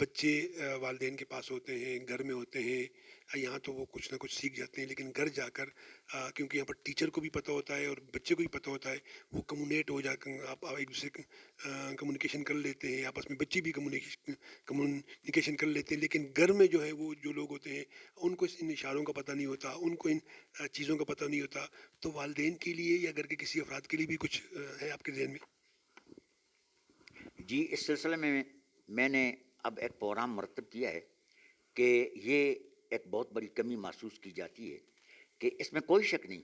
بچے والدین کے پاس ہوتے ہیں، گھر میں ہوتے ہیں، یہاں تو وہ کچھ نہ کچھ سیکھ جاتے ہیں، لیکن گھر جا کر کیونکہ یہاں پر ٹیچر کو بھی پتہ ہوتا ہے اور بچے کو بھی پتہ ہوتا ہے، وہ کمیونیٹ ہو جا کر آپ ایک دوسرے کمیونیکیشن کر لیتے ہیں، آپس میں بچے بھی کمیونیکیشن کر لیتے ہیں، لیکن گھر میں جو ہے وہ جو لوگ ہوتے ہیں ان کو ان اشاروں کا پتہ نہیں ہوتا، ان کو ان چیزوں کا پتہ نہیں ہوتا. تو والدین کے لیے یا گھر کے کسی افراد کے لیے بھی کچھ ہے آپ کے ذہن میں؟ جی، اس سلسلے میں میں نے اب ایک پروگرام مرتب کیا ہے کہ یہ ایک بہت بڑی کمی محسوس کی جاتی ہے کہ اس میں کوئی شک نہیں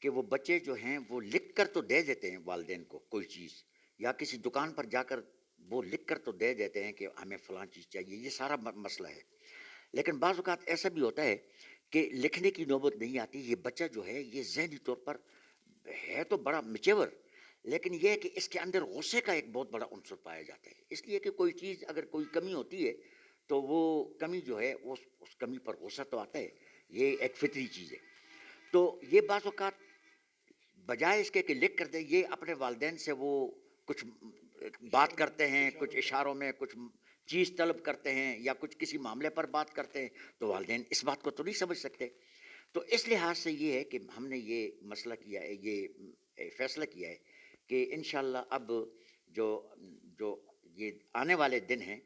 کہ وہ بچے جو ہیں وہ لکھ کر تو دے دیتے ہیں والدین کو کوئی چیز، یا کسی دکان پر جا کر وہ لکھ کر تو دے دیتے ہیں کہ ہمیں فلاں چیز چاہیے، یہ سارا مسئلہ ہے. لیکن بعض اوقات ایسا بھی ہوتا ہے کہ لکھنے کی نوبت نہیں آتی. یہ بچہ جو ہے یہ ذہنی طور پر ہے تو بڑا میچور، لیکن یہ ہے کہ اس کے اندر غصے کا ایک بہت بڑا عنصر پایا جاتا ہے. اس لیے کہ کوئی چیز اگر کوئی کمی ہوتی ہے تو وہ کمی جو ہے اس کمی پر غصہ تو آتا ہے، یہ ایک فطری چیز ہے. تو یہ بعض اوقات بجائے اس کے کہ لکھ کر دیں، یہ اپنے والدین سے وہ کچھ بات کرتے ہیں، کچھ اشاروں میں کچھ چیز طلب کرتے ہیں یا کچھ کسی معاملے پر بات کرتے ہیں، تو والدین اس بات کو تو نہیں سمجھ سکتے. تو اس لحاظ سے یہ ہے کہ ہم نے یہ مسئلہ کیا ہے، یہ فیصلہ کیا ہے کہ انشاءاللہ اب جو جو یہ آنے والے دن ہیں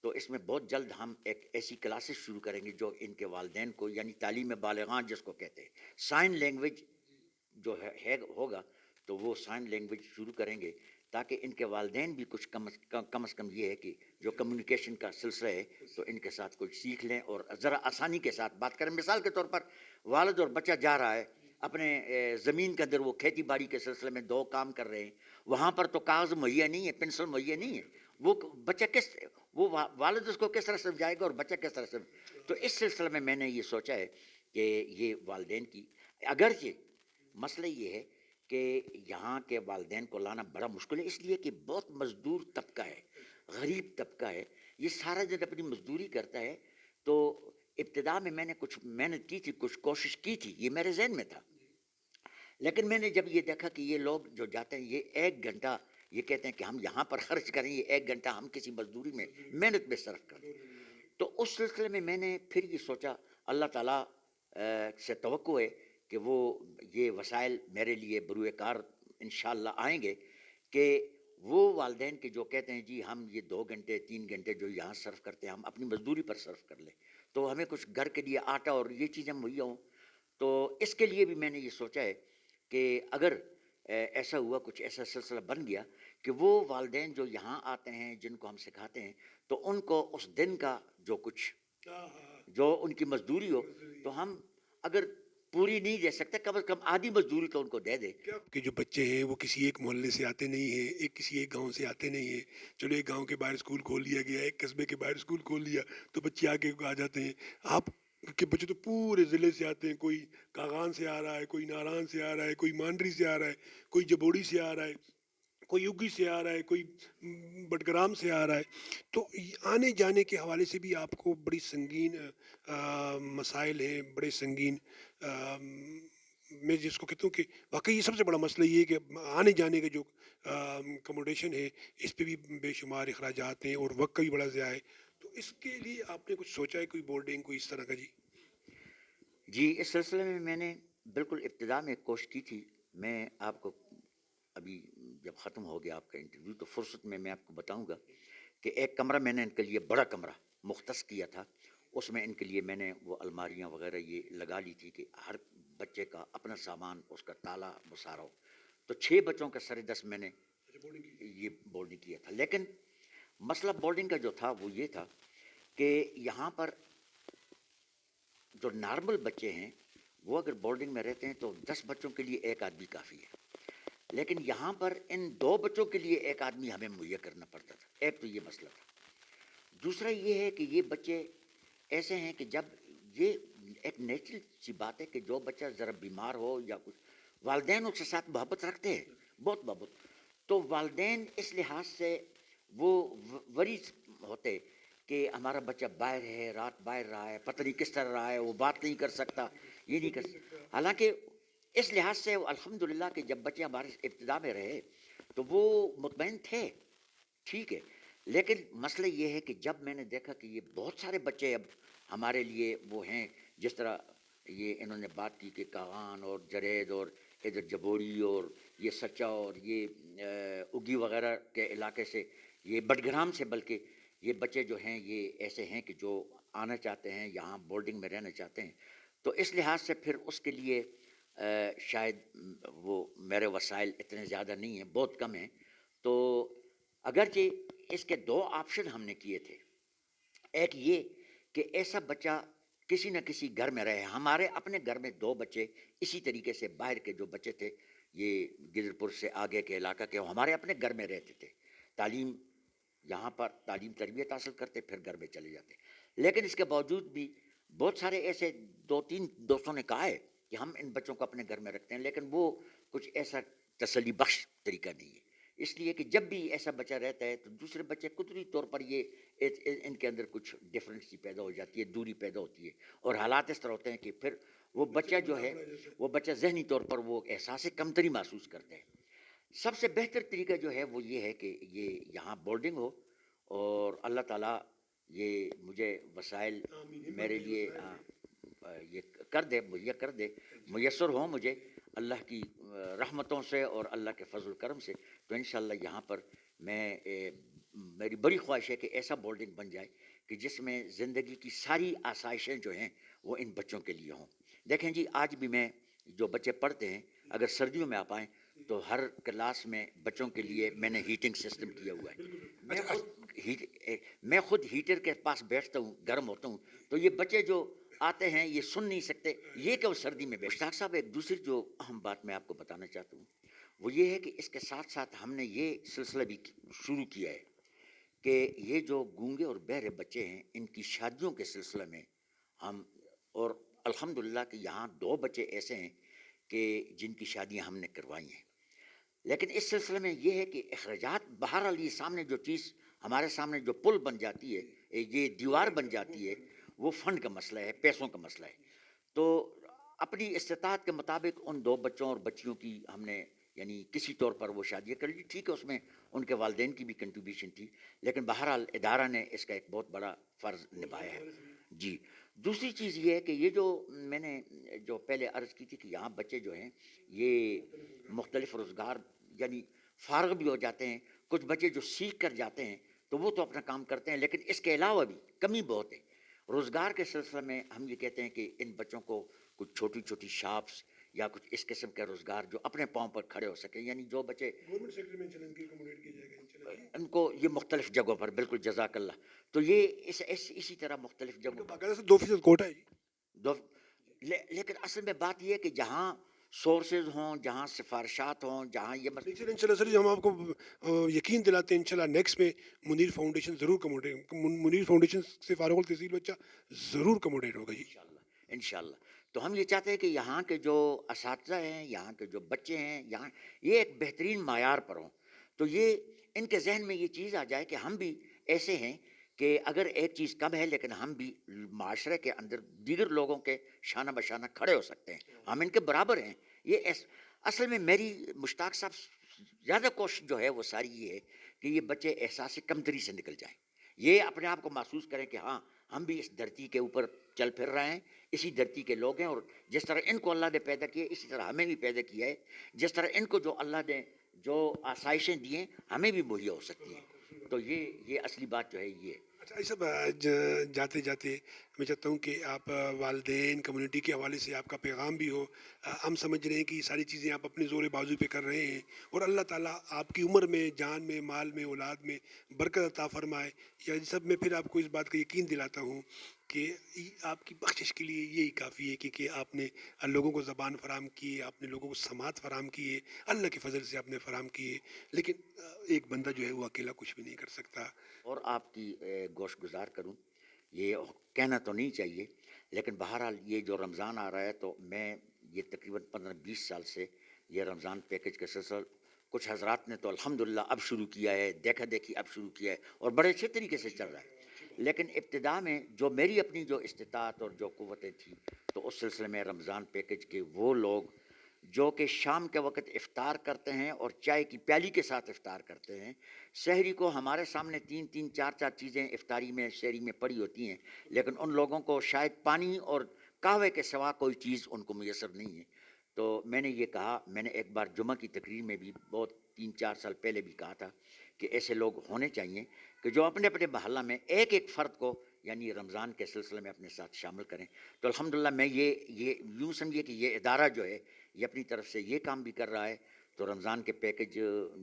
تو اس میں بہت جلد ہم ایک ایسی کلاسز شروع کریں گے جو ان کے والدین کو، یعنی تعلیم بالغان جس کو کہتے ہیں، سائن لینگویج جو ہے ہوگا، تو وہ سائن لینگویج شروع کریں گے تاکہ ان کے والدین بھی کچھ کم از کم یہ ہے کہ جو کمیونیکیشن کا سلسلہ ہے تو ان کے ساتھ کچھ سیکھ لیں اور ذرا آسانی کے ساتھ بات کریں. مثال کے طور پر والد اور بچہ جا رہا ہے اپنے زمین کے اندر، وہ کھیتی باڑی کے سلسلے میں دو کام کر رہے ہیں، وہاں پر تو کاغذ مہیا نہیں ہے، پنسل مہیا نہیں ہے، وہ بچہ وہ والد اس کو کس طرح سمجھائے گا اور بچہ کس طرح سمجھائے. تو اس سلسلے میں نے یہ سوچا ہے کہ یہ والدین کی، اگرچہ مسئلہ یہ ہے کہ یہاں کے والدین کو لانا بڑا مشکل ہے، اس لیے کہ بہت مزدور طبقہ ہے، غریب طبقہ ہے، یہ سارا دن اپنی مزدوری کرتا ہے. تو ابتدا میں نے کچھ محنت کی تھی، کچھ کوشش کی تھی، یہ میرے ذہن میں تھا. لیکن میں نے جب یہ دیکھا کہ یہ لوگ جو جاتے ہیں یہ 1 گھنٹہ یہ کہتے ہیں کہ ہم یہاں پر خرچ کریں، یہ 1 گھنٹہ ہم کسی مزدوری میں محنت میں صرف کریں. تو اس سلسلے میں نے پھر یہ سوچا، اللہ تعالیٰ سے توقع ہے کہ وہ یہ وسائل میرے لیے بروئے کار انشاءاللہ آئیں گے کہ وہ والدین کے جو کہتے ہیں جی ہم یہ 2 گھنٹے 3 گھنٹے جو یہاں صرف کرتے ہیں ہم اپنی مزدوری پر صرف کر لیں، تو ہمیں کچھ گھر کے لیے آٹا اور یہ چیزیں مہیا ہوں. تو اس کے لیے بھی میں نے یہ سوچا ہے کہ اگر ایسا ہوا، کچھ ایسا سلسلہ بن گیا کہ وہ والدین جو یہاں آتے ہیں جن کو ہم سکھاتے ہیں تو ان کو اس دن کا جو کچھ جو ان کی مزدوری ہو تو ہم اگر پوری نہیں دے سکتے کم از کم آدھی مزدوری تو ان کو دے دیں. کہ جو بچے ہیں وہ کسی ایک محلے سے آتے نہیں ہیں، کسی ایک گاؤں سے آتے نہیں ہیں. چلو ایک گاؤں کے باہر اسکول کھول لیا گیا، ایک قصبے کے باہر اسکول کھول لیا تو بچے آگے آ جاتے ہیں. آپ کے بچے تو پورے ضلع سے آتے ہیں، کوئی کاغان سے آ رہا ہے، کوئی ناران سے آ رہا ہے، کوئی مانڈری سے آ رہا ہے، کوئی جبوڑی سے آ رہا ہے، کوئی یوگی سے آ رہا ہے، کوئی بٹگرام سے آ رہا ہے. تو آنے جانے کے حوالے سے بھی آپ کو بڑی سنگین مسائل ہیں، بڑے سنگین میں جس کو کہتا ہوں کہ واقعی یہ سب سے بڑا مسئلہ یہ ہے کہ آنے جانے کے جو کموڈیشن ہے اس پہ بھی بے شمار اخراجات ہیں اور وقت کا بھی بڑا ضیاع ہے. تو اس کے لیے آپ نے کچھ سوچا ہے، کوئی بورڈنگ کوئی اس طرح کا؟ جی جی، اس سلسلے میں نے بالکل ابتدا میں کوشش کی تھی. میں آپ کو ابھی جب ختم ہو گیا آپ کا انٹرویو تو فرصت میں آپ کو بتاؤں گا کہ ایک کمرہ میں نے ان کے لیے بڑا کمرہ مختص کیا تھا. اس میں ان کے لیے میں نے وہ الماریاں وغیرہ یہ لگا لی تھی کہ ہر بچے کا اپنا سامان، اس کا تالا وہ سارا ہو. تو 6 بچوں کا 10.5 میں نے یہ بورڈنگ کیا تھا. لیکن مسئلہ بورڈنگ کا جو تھا وہ یہ تھا کہ یہاں پر جو نارمل بچے ہیں وہ اگر بورڈنگ میں رہتے ہیں تو 10 بچوں کے لیے ایک آدمی کافی ہے، لیکن یہاں پر ان 2 بچوں کے لیے ایک آدمی ہمیں مہیا کرنا پڑتا تھا. ایک تو یہ مسئلہ تھا. دوسرا یہ ہے کہ یہ بچے ایسے ہیں کہ جب یہ ایک نیچرل سی بات ہے کہ جو بچہ ذرا بیمار ہو یا کچھ، والدین اس کے ساتھ محبت رکھتے ہیں، بہت محبت. تو والدین اس لحاظ سے وہ وری ہوتے کہ ہمارا بچہ باہر ہے، رات باہر رہا ہے، پتہ نہیں کس طرح رہا ہے، وہ بات نہیں کر سکتا، یہ نہیں کر سکتا. حالانکہ اس لحاظ سے الحمدللہ کہ جب بچے ہمارے ابتدا میں رہے تو وہ مطمئن تھے، ٹھیک ہے. لیکن مسئلہ یہ ہے کہ جب میں نے دیکھا کہ یہ بہت سارے بچے اب ہمارے لیے وہ ہیں، جس طرح یہ انہوں نے بات کی کہ کاغان اور جرید اور ادھر جبوری اور یہ سچا اور یہ اگی وغیرہ کے علاقے سے، یہ بٹگرام سے، بلکہ یہ بچے جو ہیں یہ ایسے ہیں کہ جو آنا چاہتے ہیں یہاں بورڈنگ میں رہنا چاہتے ہیں، تو اس لحاظ سے پھر اس کے لیے شاید وہ میرے وسائل اتنے زیادہ نہیں ہیں، بہت کم ہیں. تو اگرچہ اس کے دو آپشن ہم نے کیے تھے. ایک یہ کہ ایسا بچہ کسی نہ کسی گھر میں رہے. ہمارے اپنے گھر میں دو بچے اسی طریقے سے، باہر کے جو بچے تھے یہ گجرپور سے آگے کے علاقہ کے، ہمارے اپنے گھر میں رہتے تھے، تعلیم یہاں پر تعلیم تربیت حاصل کرتے، پھر گھر میں چلے جاتے. لیکن اس کے باوجود بھی بہت سارے ایسے دو تین دوستوں نے کہا ہے کہ ہم ان بچوں کو اپنے گھر میں رکھتے ہیں، لیکن وہ کچھ ایسا تسلی بخش طریقہ نہیں ہے. اس لیے کہ جب بھی ایسا بچہ رہتا ہے تو دوسرے بچے قدرتی طور پر یہ ان کے اندر کچھ ڈفرینس پیدا ہو جاتی ہے، دوری پیدا ہوتی ہے، اور حالات اس طرح ہوتے ہیں کہ پھر وہ بچہ جو ہے وہ بچہ ذہنی طور پر وہ احساس کمتری محسوس کرتا ہے. سب سے بہتر طریقہ جو ہے وہ یہ ہے کہ یہ یہاں بورڈنگ ہو، اور اللہ تعالیٰ یہ مجھے وسائل میرے لیے یہ کر دے، مہیا کر دے، میسر ہوں مجھے اللہ کی رحمتوں سے اور اللہ کے فضل و کرم سے. تو انشاءاللہ یہاں پر میں میری بڑی خواہش ہے کہ ایسا بورڈنگ بن جائے کہ جس میں زندگی کی ساری آسائشیں جو ہیں وہ ان بچوں کے لیے ہوں. دیکھیں جی، آج بھی میں جو بچے پڑھتے ہیں اگر سردیوں میں آپ آئیں تو ہر کلاس میں بچوں کے لیے میں نے ہیٹنگ سسٹم کیا ہوا ہے. میں خود ہیٹر کے پاس بیٹھتا ہوں، گرم ہوتا ہوں، تو یہ بچے جو آتے ہیں یہ سن نہیں سکتے یہ کہ وہ سردی میں بیٹھ. مشتاق صاحب، ایک دوسری جو اہم بات میں آپ کو بتانا چاہتا ہوں وہ یہ ہے کہ اس کے ساتھ ساتھ ہم نے یہ سلسلہ بھی شروع کیا ہے کہ یہ جو گونگے اور بہرے بچے ہیں ان کی شادیوں کے سلسلے میں ہم، اور الحمدللہ کہ یہاں دو بچے ایسے ہیں کہ جن کی شادیاں ہم نے کروائی ہیں. لیکن اس سلسلے میں یہ ہے کہ اخراجات بہرحال یہ سامنے جو چیز ہمارے سامنے جو پل بن جاتی ہے، یہ دیوار بن جاتی ہے، وہ فنڈ کا مسئلہ ہے، پیسوں کا مسئلہ ہے. تو اپنی استطاعت کے مطابق ان دو بچوں اور بچیوں کی ہم نے یعنی کسی طور پر وہ شادیاں کر لی. ٹھیک ہے، اس میں ان کے والدین کی بھی کنٹریبیوشن تھی، لیکن بہرحال ادارہ نے اس کا ایک بہت بڑا فرض نبھایا ہے. جی. دوسری چیز یہ ہے کہ یہ جو میں نے جو پہلے عرض کی تھی کہ یہاں بچے جو ہیں یہ مختلف روزگار یعنی فارغ بھی ہو جاتے ہیں. کچھ بچے جو سیکھ کر جاتے ہیں تو وہ تو اپنا کام کرتے ہیں، لیکن اس کے علاوہ بھی کمی بہت ہے. روزگار کے سلسلے میں ہم یہ کہتے ہیں کہ ان بچوں کو کچھ چھوٹی چھوٹی شاپس یا کچھ اس قسم کے روزگار جو اپنے پاؤں پر کھڑے ہو سکیں، یعنی جو بچے گورنمنٹ سیکٹر میں چلیں گے اکوموڈیٹ کیا جائے گا انشاءاللہ. ان کو یہ مختلف جگہوں پر، بالکل جزاک اللہ. تو یہ اسی طرح مختلف جگہوں پر باقاعدہ سے 2% کوٹا ہے جی. لیکن اصل میں بات یہ ہے کہ جہاں سورسز ہوں، جہاں سفارشات ہوں، جہاں یہ انشاءاللہ سر جی، ہم آپ کو یقین دلاتے ہیں انشاءاللہ نیکسٹ میں منیر فاؤنڈیشن ضرور کموڈیٹ، منیر فاؤنڈیشن سے فارغ التحصیل بچہ ضرور کموڈیٹ ہوگا جی. انشاءاللہ. تو ہم یہ چاہتے ہیں کہ یہاں کے جو اساتذہ ہیں، یہاں کے جو بچے ہیں، یہاں یہ ایک بہترین معیار پر ہوں. تو یہ ان کے ذہن میں یہ چیز آ جائے کہ ہم بھی ایسے ہیں کہ اگر ایک چیز کم ہے لیکن ہم بھی معاشرے کے اندر دیگر لوگوں کے شانہ بشانہ کھڑے ہو سکتے ہیں، ہم ان کے برابر ہیں. یہ اصل میں میری مشتاق صاحب زیادہ کوشش جو ہے وہ ساری یہ ہے کہ یہ بچے احساس کمتری سے نکل جائیں، یہ اپنے آپ کو محسوس کریں کہ ہاں ہم بھی اس دھرتی کے اوپر چل پھر رہے ہیں، اسی دھرتی کے لوگ ہیں، اور جس طرح ان کو اللہ نے پیدا کیا اسی طرح ہمیں بھی پیدا کیا ہے. جس طرح ان کو جو اللہ نے جو آسائشیں دی ہیں ہمیں بھی مہیا ہو سکتی ہیں. تو یہ اصلی بات جو ہے یہ. اچھا یہ سب جاتے جاتے میں چاہتا ہوں کہ آپ والدین کمیونٹی کے حوالے سے آپ کا پیغام بھی ہو. ہم سمجھ رہے ہیں کہ یہ ساری چیزیں آپ اپنے زور بازو پہ کر رہے ہیں، اور اللہ تعالیٰ آپ کی عمر میں، جان میں، مال میں، اولاد میں برکت عطا فرمائے. یا سب میں پھر آپ کو اس بات کا یقین دلاتا ہوں کہ آپ کی بخشش کے لیے یہی کافی ہے کہ آپ نے لوگوں کو زبان فراہم کی ہے، آپ نے لوگوں کو سماعت فراہم کی ہے، اللہ کے فضل سے آپ نے فراہم کی ہے. لیکن ایک بندہ جو ہے وہ اکیلا کچھ بھی نہیں کر سکتا. اور آپ کی گوش گزار کروں، یہ کہنا تو نہیں چاہیے لیکن بہرحال یہ جو رمضان آ رہا ہے تو میں یہ تقریباً 15-20 سال سے یہ رمضان پیکج کا سلسلہ کچھ حضرات نے تو الحمدللہ اب شروع کیا ہے، دیکھا دیکھی اب شروع کیا ہے اور بڑے اچھے طریقے سے چل رہا ہے. لیکن ابتدا میں جو میری اپنی جو استطاعت اور جو قوتیں تھیں تو اس سلسلے میں رمضان پیکج کے وہ لوگ جو کہ شام کے وقت افطار کرتے ہیں اور چائے کی پیالی کے ساتھ افطار کرتے ہیں. سحری کو ہمارے سامنے 3 4 چیزیں افطاری میں سحری میں پڑی ہوتی ہیں، لیکن ان لوگوں کو شاید پانی اور قہوے کے سوا کوئی چیز ان کو میسر نہیں ہے. تو میں نے یہ کہا، میں نے ایک بار جمعہ کی تقریر میں بھی بہت 3 4 سال پہلے بھی کہا تھا کہ ایسے لوگ ہونے چاہیے کہ جو اپنے اپنے محلہ میں ایک ایک فرد کو یعنی رمضان کے سلسلے میں اپنے ساتھ شامل کریں. تو الحمدللہ میں یہ یوں سمجھیے کہ یہ ادارہ جو ہے یہ اپنی طرف سے یہ کام بھی کر رہا ہے. تو رمضان کے پیکج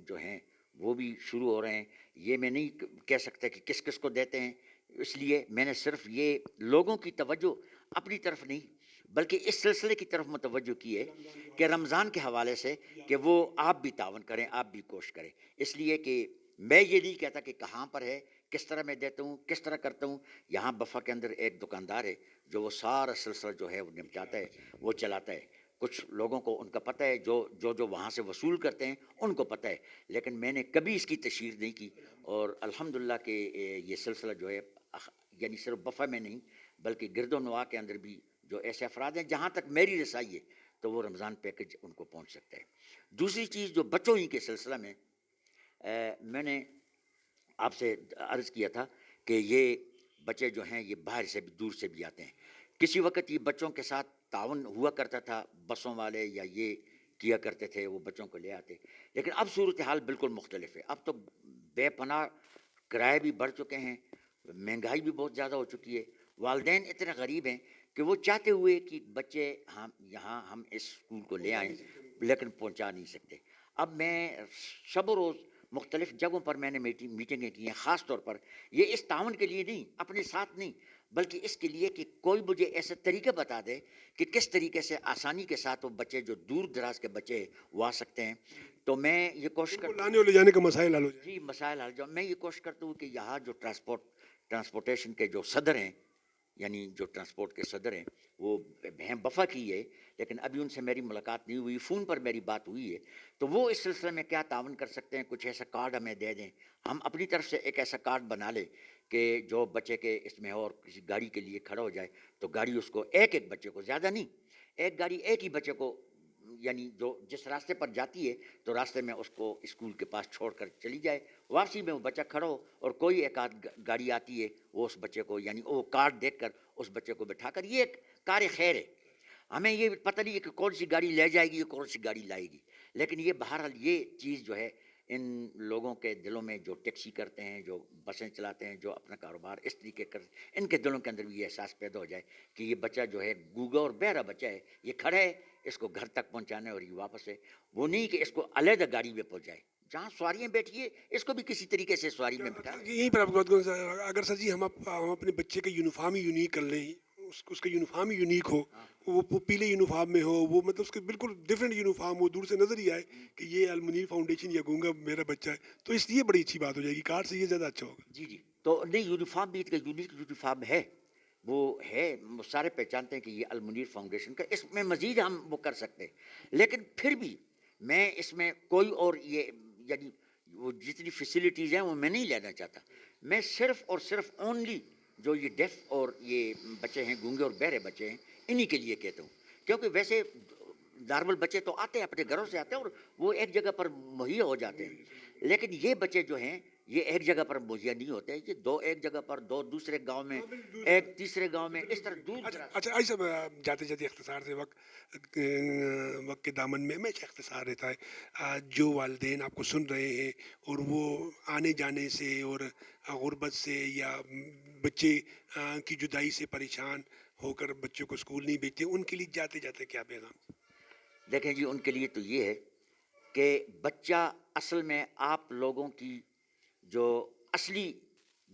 جو ہیں وہ بھی شروع ہو رہے ہیں. یہ میں نہیں کہہ سکتا کہ کس کس کو دیتے ہیں، اس لیے میں نے صرف یہ لوگوں کی توجہ اپنی طرف نہیں بلکہ اس سلسلے کی طرف متوجہ کی ہے کہ رمضان کے حوالے سے کہ وہ آپ بھی تعاون کریں، آپ بھی کوشش کریں. اس لیے کہ میں یہ نہیں کہتا کہ کہاں پر ہے، کس طرح میں دیتا ہوں، کس طرح کرتا ہوں. یہاں بفا کے اندر ایک دکاندار ہے جو وہ سارا سلسلہ جو ہے وہ نپٹاتا ہے، وہ چلاتا ہے. کچھ لوگوں کو ان کا پتہ ہے، جو وہاں سے وصول کرتے ہیں ان کو پتہ ہے، لیکن میں نے کبھی اس کی تشہیر نہیں کی. اور الحمدللہ کہ یہ سلسلہ جو ہے یعنی صرف بفا میں نہیں بلکہ گرد و نواح کے اندر بھی جو ایسے افراد ہیں جہاں تک میری رسائی ہے تو وہ رمضان پیکج ان کو پہنچ سکتا ہے. دوسری چیز جو بچوں ہی کے سلسلہ میں میں نے آپ سے عرض کیا تھا کہ یہ بچے جو ہیں یہ باہر سے بھی دور سے بھی آتے ہیں. کسی وقت یہ بچوں کے ساتھ تعاون ہوا کرتا تھا، بسوں والے یا یہ کیا کرتے تھے، وہ بچوں کو لے آتے. لیکن اب صورتحال بالکل مختلف ہے. اب تو بے پناہ کرائے بھی بڑھ چکے ہیں، مہنگائی بھی بہت زیادہ ہو چکی ہے. والدین اتنے غریب ہیں کہ وہ چاہتے ہوئے کہ بچے یہاں ہم اس اسکول کو لے آئیں لیکن پہنچا نہیں سکتے. اب میں شب و روز مختلف جگہوں پر میں نے میٹنگیں کی ہیں، خاص طور پر یہ اس تعاون کے لیے نہیں، اپنے ساتھ نہیں، بلکہ اس کے لیے کہ کوئی مجھے ایسے طریقے بتا دے کہ کس طریقے سے آسانی کے ساتھ وہ بچے جو دور دراز کے بچے ہیں وہ آ سکتے ہیں. تو میں یہ کوشش ان کو کرتا لانے اور لے جانے کا مسائل حل ہو جائے. جی مسائل حل جاؤ. میں یہ کوشش کرتا ہوں کہ یہاں جو ٹرانسپورٹیشن کے جو صدر ہیں یعنی جو ٹرانسپورٹ کے صدر ہیں وہ ہیں بفا کی ہے، لیکن ابھی ان سے میری ملاقات نہیں ہوئی، فون پر میری بات ہوئی ہے. تو وہ اس سلسلے میں کیا تعاون کر سکتے ہیں، کچھ ایسا کارڈ ہمیں دے دیں، ہم اپنی طرف سے ایک ایسا کارڈ بنا لیں کہ جو بچے کے اس میں اور کسی گاڑی کے لیے کھڑا ہو جائے تو گاڑی اس کو ایک بچے کو، زیادہ نہیں، ایک گاڑی ایک ہی بچے کو یعنی جو جس راستے پر جاتی ہے تو راستے میں اس کو اسکول کے پاس چھوڑ کر چلی جائے، واپسی میں وہ بچہ کھڑا ہو اور کوئی ایک آدھ گاڑی آتی ہے وہ اس بچے کو یعنی وہ کارڈ دیکھ کر اس بچے کو بٹھا کر، یہ ایک کار خیر ہے. ہمیں یہ پتہ نہیں ہے کہ کون سی گاڑی لے جائے گی یا کون سی گاڑی لائے گی، لیکن یہ بہرحال یہ چیز جو ہے ان لوگوں کے دلوں میں جو ٹیکسی کرتے ہیں، جو بسیں چلاتے ہیں، جو اپنا کاروبار اس طریقے کرتے ہیں، ان کے دلوں کے اندر بھی یہ احساس پیدا ہو جائے کہ یہ بچہ جو ہے گونگا اور بہرا بچہ ہے، یہ کھڑا ہے، اس کو گھر تک پہنچانا ہے اور یہ واپس ہے. وہ نہیں کہ اس کو علیحدہ گاڑی میں پہنچائے، جہاں سواریاں بیٹھی ہے اس کو بھی کسی طریقے سے سواری میں بٹھا. یہیں پر آپ کو بات کروں سر، اگر سر جی ہم اپنے بچے کا یونیفارم ہی یونیک کر لیں، اس کا یونیفارم ہی یونیک ہو، وہ پیلے یونیفارم میں ہو، وہ مطلب اس کے بالکل ڈفرینٹ یونیفارم ہو، دور سے نظر ہی آئے کہ یہ المنیر فاؤنڈیشن یا گونگا میرا بچہ ہے، تو اس لیے بڑی اچھی بات ہو جائے گی. کارڈ سے یہ زیادہ اچھا ہوگا. جی تو نہیں، یونیفارم بھی کا یونیک یونیفارم ہے، وہ ہے، وہ سارے پہچانتے ہیں کہ یہ المنیر فاؤنڈیشن کا. اس میں مزید ہم وہ کر سکتے ہیں، لیکن پھر بھی میں اس میں کوئی اور یہ یعنی وہ جتنی فیسلٹیز ہیں وہ میں نہیں لینا چاہتا. میں صرف اور صرف اونلی جو یہ ڈیف اور یہ بچے ہیں، گونگے اور بہرے بچے ہیں، انہی کے لیے کہتا ہوں. کیونکہ ویسے نارمل بچے تو آتے ہیں، اپنے گھروں سے آتے ہیں اور وہ ایک جگہ پر مہیا ہو جاتے ہیں، لیکن یہ بچے جو ہیں یہ ایک جگہ پر مہیا نہیں ہوتے، یہ دو ایک جگہ پر، دو دوسرے گاؤں میں، ایک تیسرے گاؤں میں، اس طرح دور دراز. اچھا آئی صاحب، جاتے جاتے اختصار سے وقت کے دامن میں ہمیشہ اختصار رہتا ہے. جو والدین آپ کو سن رہے ہیں اور وہ آنے جانے سے اور غربت سے یا بچے کی جدائی سے پریشان ہو کر بچوں کو اسکول نہیں بھیجتے، ان کے لیے جاتے جاتے کیا پیغام؟ دیکھیں جی، ان کے لیے تو یہ ہے کہ بچہ اصل میں آپ لوگوں کی جو اصلی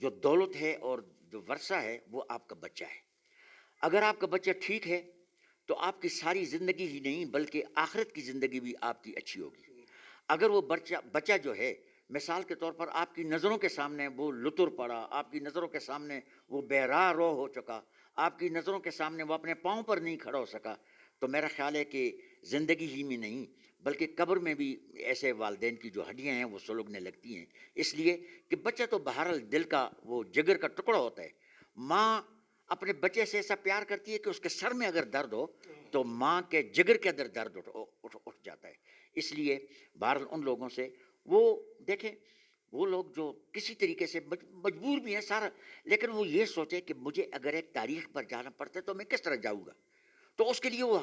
جو دولت ہے اور جو ورثہ ہے وہ آپ کا بچہ ہے. اگر آپ کا بچہ ٹھیک ہے تو آپ کی ساری زندگی ہی نہیں بلکہ آخرت کی زندگی بھی آپ کی اچھی ہوگی. اگر وہ بچہ جو ہے مثال کے طور پر آپ کی نظروں کے سامنے وہ لطر پڑا، آپ کی نظروں کے سامنے وہ بے راہ رو ہو چکا، آپ کی نظروں کے سامنے وہ اپنے پاؤں پر نہیں کھڑا ہو سکا، تو میرا خیال ہے کہ زندگی ہی میں نہیں بلکہ قبر میں بھی ایسے والدین کی جو ہڈیاں ہیں وہ سلگنے لگتی ہیں. اس لیے کہ بچہ تو بہرحال دل کا وہ جگر کا ٹکڑا ہوتا ہے. ماں اپنے بچے سے ایسا پیار کرتی ہے کہ اس کے سر میں اگر درد ہو تو ماں کے جگر کے اندر درد تھک جاتا ہے. اس لیے بہرحال ان لوگوں سے وہ دیکھیں، وہ لوگ جو کسی طریقے سے مجبور بھی ہیں سارا، لیکن وہ یہ سوچے کہ مجھے اگر ایک تاریخ پر جانا پڑتا ہے تو میں کس طرح جاؤں گا، تو اس کے لیے وہ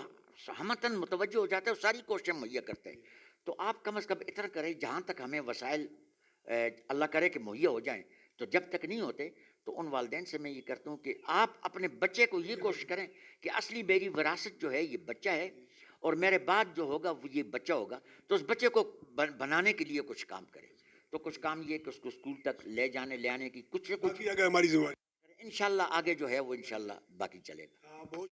ہمتاً متوجہ ہو جاتا ہے، وہ ساری کوششیں مہیا کرتے ہیں. تو آپ کم از کم اتنا کریں، جہاں تک ہمیں وسائل اللہ کرے کہ مہیا ہو جائیں، تو جب تک نہیں ہوتے تو ان والدین سے میں یہ کرتا ہوں کہ آپ اپنے بچے کو یہ کوشش کریں کہ اصلی میری وراثت جو ہے یہ بچہ ہے، اور میرے بعد جو ہوگا وہ یہ بچہ ہوگا، تو اس بچے کو بنانے کے لیے کچھ کام کریں. تو کچھ کام یہ کہ اس کو اسکول تک لے جانے لے آنے کی کچھ نہ کچھ باقی آگے ہماری ذمہ انشاءاللہ آگے جو ہے وہ انشاءاللہ باقی چلے گا. بہت